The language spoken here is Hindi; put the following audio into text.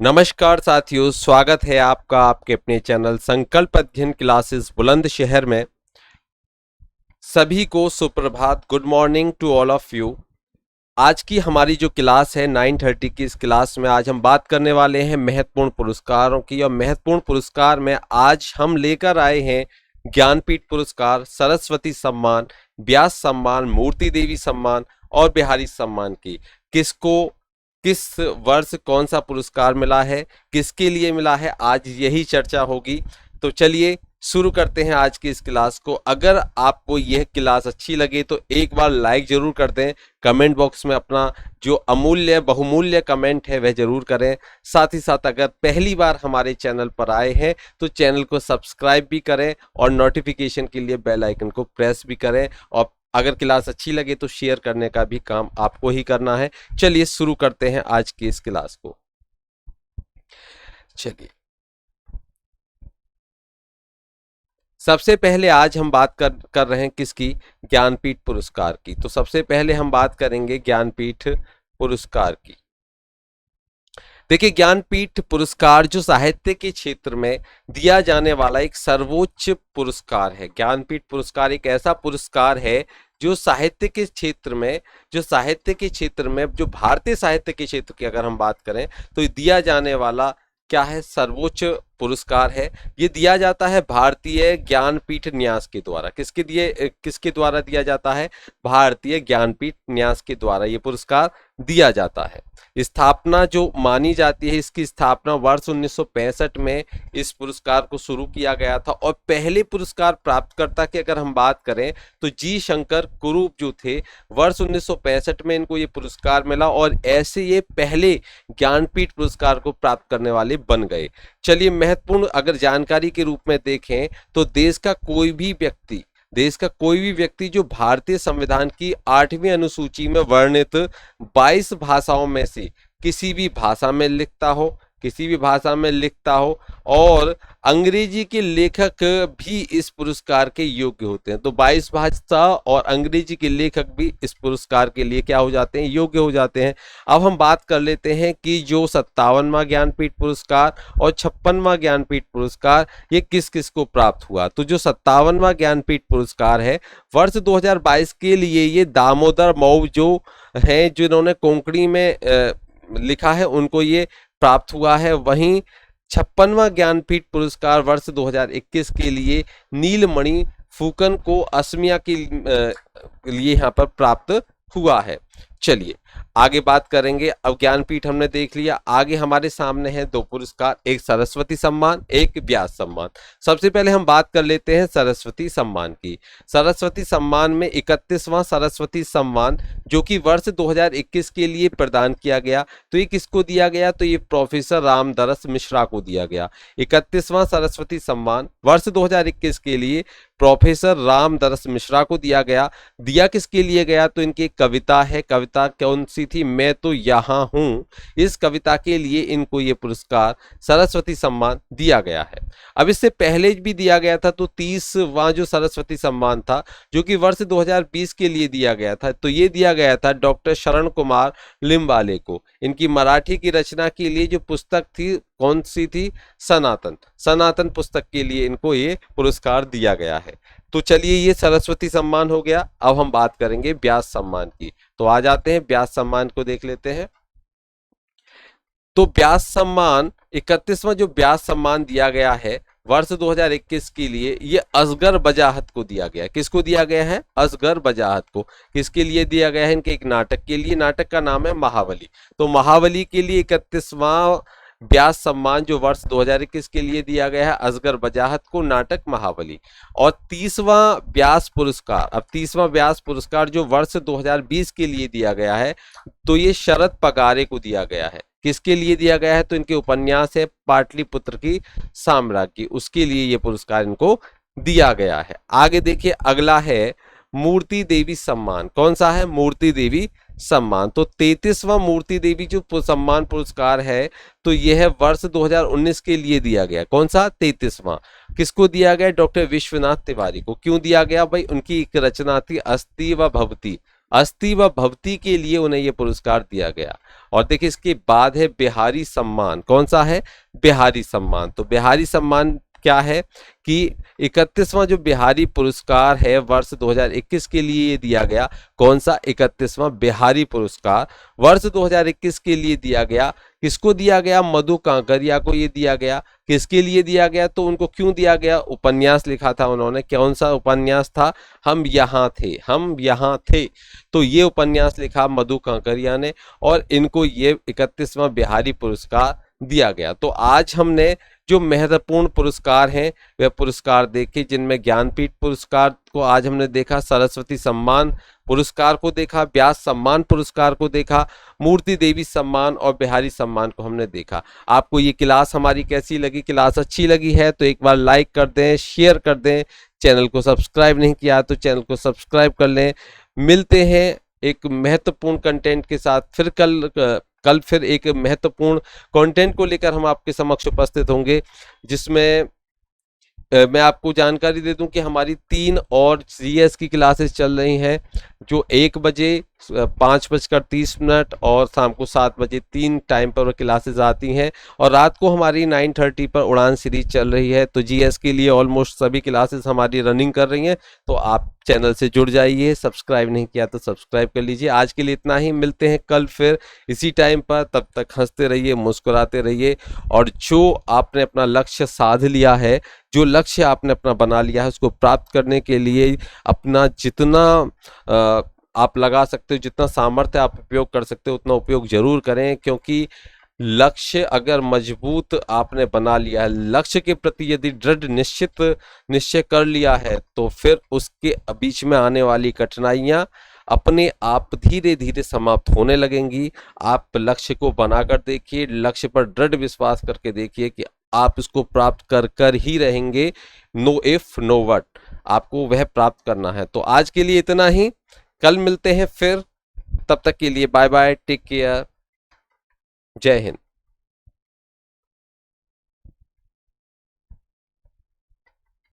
नमस्कार साथियों, स्वागत है आपका आपके अपने चैनल संकल्प अध्ययन क्लासेस बुलंदशहर में। सभी को सुप्रभात, good morning to all of you. आज की हमारी जो क्लास है 9:30 की, इस क्लास में आज हम बात करने वाले हैं महत्वपूर्ण पुरस्कारों की। और महत्वपूर्ण पुरस्कार में आज हम लेकर आए हैं ज्ञानपीठ पुरस्कार, सरस्वती सम्मान, व्यास सम्मान, मूर्ति देवी सम्मान और बिहारी सम्मान की। किसको किस वर्ष कौन सा पुरस्कार मिला है, किसके लिए मिला है, आज यही चर्चा होगी। तो चलिए शुरू करते हैं आज की इस क्लास को। अगर आपको यह क्लास अच्छी लगे तो एक बार लाइक जरूर कर दें, कमेंट बॉक्स में अपना जो अमूल्य बहुमूल्य कमेंट है वह जरूर करें। साथ ही साथ अगर पहली बार हमारे चैनल पर आए हैं तो चैनल को सब्सक्राइब भी करें और नोटिफिकेशन के लिए बेल आइकन को प्रेस भी करें। और अगर क्लास अच्छी लगे तो शेयर करने का भी काम आपको ही करना है। चलिए शुरू करते हैं आज की इस क्लास को। चलिए, सबसे पहले आज हम बात कर रहे हैं किसकी, ज्ञानपीठ पुरस्कार की। तो सबसे पहले हम बात करेंगे ज्ञानपीठ पुरस्कार की। देखिए, ज्ञानपीठ पुरस्कार जो साहित्य के क्षेत्र में दिया जाने वाला एक सर्वोच्च पुरस्कार है। ज्ञानपीठ पुरस्कार एक ऐसा पुरस्कार है जो साहित्य के क्षेत्र में जो भारतीय साहित्य के क्षेत्र की अगर हम बात करें तो दिया जाने वाला क्या है, सर्वोच्च पुरस्कार है। ये दिया जाता है भारतीय ज्ञानपीठ न्यास के द्वारा। किसके द्वारा दिया जाता है? भारतीय ज्ञानपीठ न्यास के द्वारा ये पुरस्कार दिया जाता है। स्थापना जो मानी जाती है, इसकी स्थापना वर्ष 1965 में इस पुरस्कार को शुरू किया गया था। और पहले पुरस्कार प्राप्तकर्ता की अगर हम बात करें तो जी शंकर कुरूप जो थे, वर्ष 1965 में इनको ये पुरस्कार मिला और ऐसे ये पहले ज्ञानपीठ पुरस्कार को प्राप्त करने वाले बन गए। चलिए, महत्वपूर्ण अगर जानकारी के रूप में देखें तो देश का कोई भी व्यक्ति जो भारतीय संविधान की 8वीं अनुसूची में वर्णित 22 भाषाओं में से किसी भी भाषा में लिखता हो और अंग्रेजी के लेखक भी इस पुरस्कार के योग्य होते हैं। तो 22 भाषा और अंग्रेजी के लेखक भी इस पुरस्कार के लिए क्या हो जाते हैं, योग्य हो जाते हैं। अब हम बात कर लेते हैं कि जो 57वां ज्ञानपीठ पुरस्कार और 56वां ज्ञानपीठ पुरस्कार ये किस किस को प्राप्त हुआ। तो जो 57वां ज्ञानपीठ पुरस्कार है वर्ष 2022 के लिए ये दामोदर मऊ जो हैं, जिन्होंने कोंकणी में लिखा है, उनको ये प्राप्त हुआ है। वहीं 56वां ज्ञानपीठ पुरस्कार वर्ष 2021 के लिए नीलमणि फूकन को असमिया के लिए यहाँ पर प्राप्त हुआ है। चलिए आगे बात करेंगे। अब ज्ञानपीठ हमने देख लिया, आगे हमारे सामने है दो पुरस्कार, एक सरस्वती सम्मान, एक व्यास सम्मान। सबसे पहले हम बात कर लेते हैं सरस्वती सम्मान की। सरस्वती सम्मान में 31वां सरस्वती सम्मान जो कि वर्ष 2021 के लिए प्रदान किया गया। तो ये किसको दिया गया? तो ये प्रोफेसर रामदरस मिश्रा को दिया गया। 31वां सरस्वती सम्मान वर्ष 2021 के लिए प्रोफेसर रामदरस मिश्रा को दिया गया। दिया किसके लिए गया? तो इनकी कविता है, कविता कौन सी थी? मैं तो यहाँ हूँ। इस कविता के लिए इनको ये पुरस्कार सरस्वती सम्मान दिया गया है। अब इससे पहले भी दिया गया था, तो 30वां जो सरस्वती सम्मान था जो कि वर्ष 2020 के लिए दिया गया था, तो ये दिया गया था डॉक्टर शरण कुमार लिम्बाले को। इनकी मराठी की रचना के लिए जो पुस्तक थी, कौन सी थी? सनातन पुस्तक के लिए इनको ये पुरस्कार दिया गया है। तो चलिए, ये सरस्वती सम्मान हो गया। अब हम बात करेंगे व्यास सम्मान की। तो आ जाते हैं व्यास सम्मान को देख लेते हैं। तो व्यास सम्मान 31वां जो व्यास सम्मान दिया गया है वर्ष 2021 के लिए, ये असगर बजाहत को दिया गया। किसको दिया गया है? असगर बजाहत को। किसके लिए दिया गया है? इनके एक नाटक के लिए। नाटक का नाम है महाबली। तो महाबली के लिए 31वां व्यास सम्मान जो वर्ष 2021 के लिए दिया गया है असगर बजाहत को, नाटक महाबली। और 30वां व्यास पुरस्कार, अब 30वां व्यास पुरस्कार जो वर्ष 2020 के लिए दिया गया है, तो ये शरद पगारे को दिया गया है। किसके लिए दिया गया है? तो इनके उपन्यास है पाटलिपुत्र की साम्राज्ञी, उसके लिए ये पुरस्कार इनको दिया गया है। आगे देखिए, अगला है मूर्ति देवी सम्मान। कौन सा है? मूर्ति देवी सम्मान। तो 33वां मूर्ति देवी जो सम्मान पुरस्कार है, तो यह है वर्ष 2019 के लिए दिया गया। कौन सा? 33वां। किसको दिया गया? डॉक्टर विश्वनाथ तिवारी को। क्यों दिया गया भाई? उनकी एक रचना थी अस्थि व भवती। अस्थि व भवती के लिए उन्हें यह पुरस्कार दिया गया। और देखिए इसके बाद है बिहारी सम्मान। कौन सा है? बिहारी सम्मान। तो बिहारी सम्मान क्या है कि 31वां जो बिहारी पुरस्कार है वर्ष 2021 के लिए ये दिया गया। कौन सा? 31वां बिहारी पुरस्कार वर्ष 2021 के लिए दिया गया। किसको दिया गया? मधु कांकरिया को ये दिया गया। किसके लिए दिया गया? तो उनको क्यों दिया गया? उपन्यास लिखा था उन्होंने। कौन सा उपन्यास था? हम यहाँ थे, हम यहाँ थे। तो ये उपन्यास लिखा मधु कांकरिया ने और इनको ये 31वां बिहारी पुरस्कार दिया गया। तो आज हमने जो महत्वपूर्ण पुरस्कार हैं वह पुरस्कार देखे, जिनमें ज्ञानपीठ पुरस्कार को आज हमने देखा, सरस्वती सम्मान पुरस्कार को देखा, व्यास सम्मान पुरस्कार को देखा, मूर्ति देवी सम्मान और बिहारी सम्मान को हमने देखा। आपको ये क्लास हमारी कैसी लगी? क्लास अच्छी लगी है तो एक बार लाइक कर दें, शेयर कर दें। चैनल को सब्सक्राइब नहीं किया तो चैनल को सब्सक्राइब कर लें। मिलते हैं एक महत्वपूर्ण कंटेंट के साथ। फिर कल फिर एक महत्वपूर्ण कंटेंट को लेकर हम आपके समक्ष उपस्थित होंगे, जिसमें मैं आपको जानकारी दे दूं कि हमारी 3 और जीएस की क्लासेस चल रही हैं, जो 1 बजे 5:30 और शाम को 7 बजे 3 टाइम पर क्लासेस आती हैं और रात को हमारी 9:30 पर उड़ान सीरीज चल रही है। तो जीएस के लिए ऑलमोस्ट सभी क्लासेस हमारी रनिंग कर रही हैं, तो आप चैनल से जुड़ जाइए। सब्सक्राइब नहीं किया तो सब्सक्राइब कर लीजिए। आज के लिए इतना ही, मिलते हैं कल फिर इसी टाइम पर। तब तक हंसते रहिए, मुस्कुराते रहिए और जो आपने अपना लक्ष्य साध लिया है, जो लक्ष्य आपने अपना बना लिया है, उसको प्राप्त करने के लिए अपना जितना आप लगा सकते हो, जितना सामर्थ्य आप उपयोग कर सकते हो उतना उपयोग जरूर करें। क्योंकि लक्ष्य अगर मजबूत आपने बना लिया है, लक्ष्य के प्रति यदि दृढ़ निश्चय कर लिया है, तो फिर उसके बीच में आने वाली कठिनाइयां अपने आप धीरे धीरे समाप्त होने लगेंगी। आप लक्ष्य को बनाकर देखिए, लक्ष्य पर दृढ़ विश्वास करके देखिए कि आप इसको प्राप्त कर ही रहेंगे। नो इफ नो वट, आपको वह प्राप्त करना है। तो आज के लिए इतना ही, कल मिलते हैं फिर। तब तक के लिए बाय बाय, टेक केयर, जय हिंद।